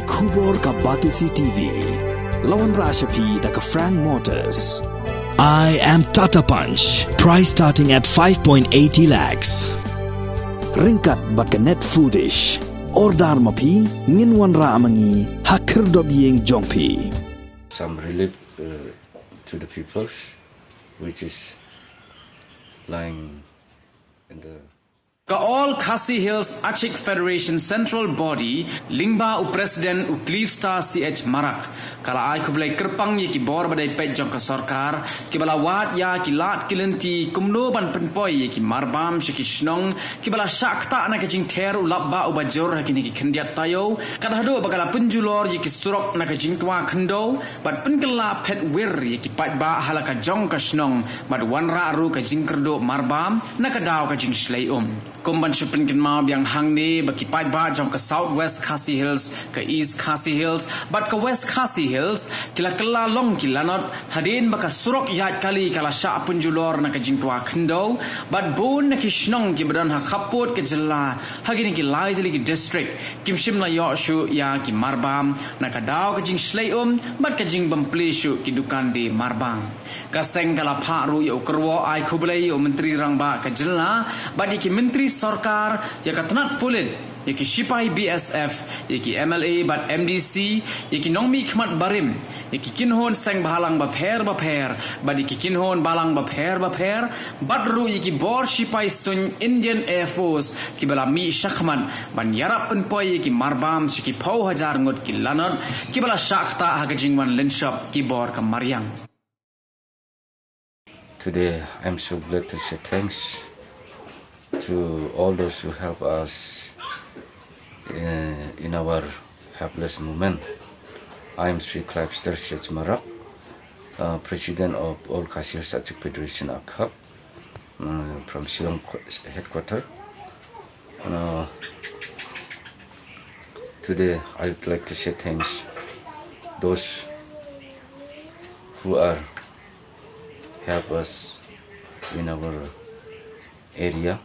Kubor ka Batisi TV. Lawan Rashapi da ka Frank Motors. I am Tata Punch. Price starting at 5.80 lakhs. Ringkat bat ka net foodish. Ordar mapi nginwan ra amangi hakir dob yeng jongpi. Some relief to the people, which is lying in the All Kyrkieh Hills Achik Federation Central Body Lingba u Presiden u Clifstar CH Marak kala ai kublai kerpang ye ki bor badai pet jong ka Sorkar ki bala wat ya ki lat kilenti kumno ban Pynpoi ye ki Marbam shi ki Snong ki bala shakta na ka jing ter u labba u bajor ha ki ni ki khendiat tayo kada hado bakala punjulor ye ki surok na ka jing twa khendo bat penkela pet wir ye ki pat ba halaka jong ka Snong bat wanra ru ka jing kerdo Marbam na ka daw ka jing shlai Kumban shupin kin ma biang hang ni baki pai ba jong ka Southwest Kyrkieh Hills ka East Kyrkieh Hills but ka West Kyrkieh Hills kila kala long ki Lanot hadin baka surok yat kali kala sha punjulor na ka jingtwa khndo but bon na ki Snong ki badan ha khapot ke jilla hagini ki lai jili ki district kimshim na yo shu ya ki Marbam na ka daw ka jing shlai but ka jing bampli shu ki dukan di Marbam ka seng kala pha ru yo kerwo ai khublai o menteri rangba ka jilla badi ki menteri Sorkar ya katanat pulit ya ki Sipai BSF ya ki MLA bat MDC ya ki nongmi khmat barim ya ki kinhon seng balang ba pher badi ki kinhon balang ba pher badru ya ki bor Sipai sun Indian Air Force ki bala mi shakhman ban yarap Pynpoi ya ki Marbam shi ki phau hajar ngot ki Lanot ki bala shakta ha ka jingwan lenshop ki bor ka Maryang. Today I'm so glad to say thanks to all those who help us in our helpless moment. I am Sri Clifstar CH Marak, President of All Kyrkieh Hills Achik Federation Akhaf, from Shillong headquarters. Today I would like to say thanks those who are help us in our area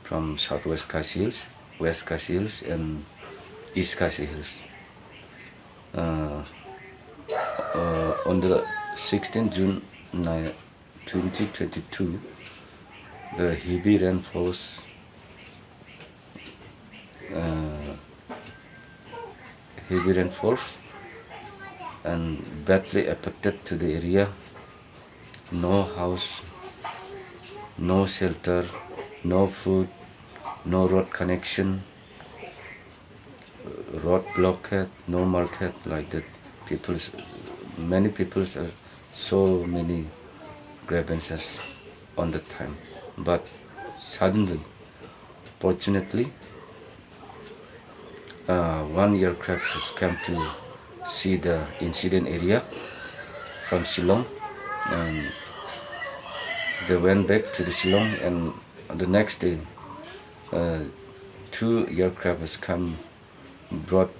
from Southwest Kyrkieh Hills, West Kyrkieh Hills and East Kyrkieh Hills. On the 16th June 2022, the heavy rainfalls and badly affected to the area. No house, no shelter, no food, no road connection, road blockade, no market, like that. Many people are so many grievances on the time. But suddenly, fortunately, one aircraft has come to see the incident area from Shillong, and they went back to the Shillong, and the next day 2 aircraft has come, brought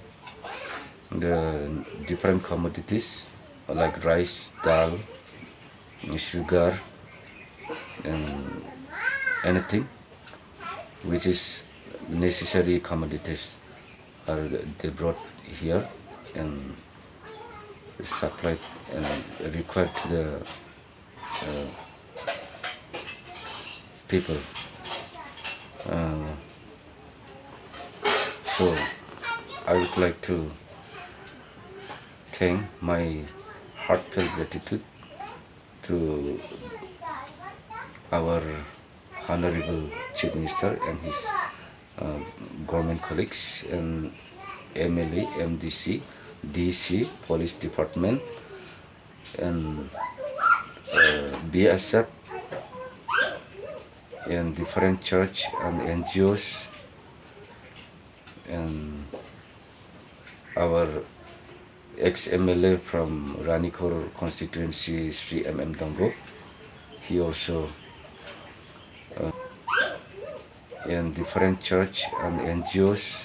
the different commodities like rice, dal, sugar, and anything which is necessary commodities they brought here and supplied and required to the people. So I would like to thank my heartfelt gratitude to our Honorable Chief Minister and his government colleagues and MLA, MDC, DC, Police Department and BSF and different church and NGOs and our ex-MLA from Ranikor constituency, Sri Sngewnguh. He also and different church and NGOs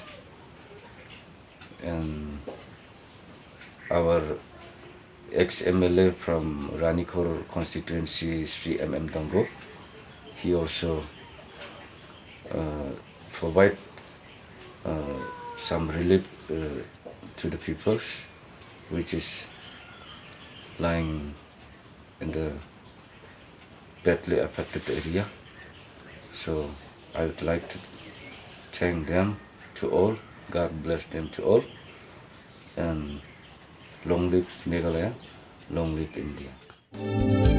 and our ex-MLA from Ranikor constituency, Sri Sngewnguh. He also provide some relief to the peoples, which is lying in the badly affected area. So I would like to thank them to all. God bless them to all. And long live Meghalaya, long live India.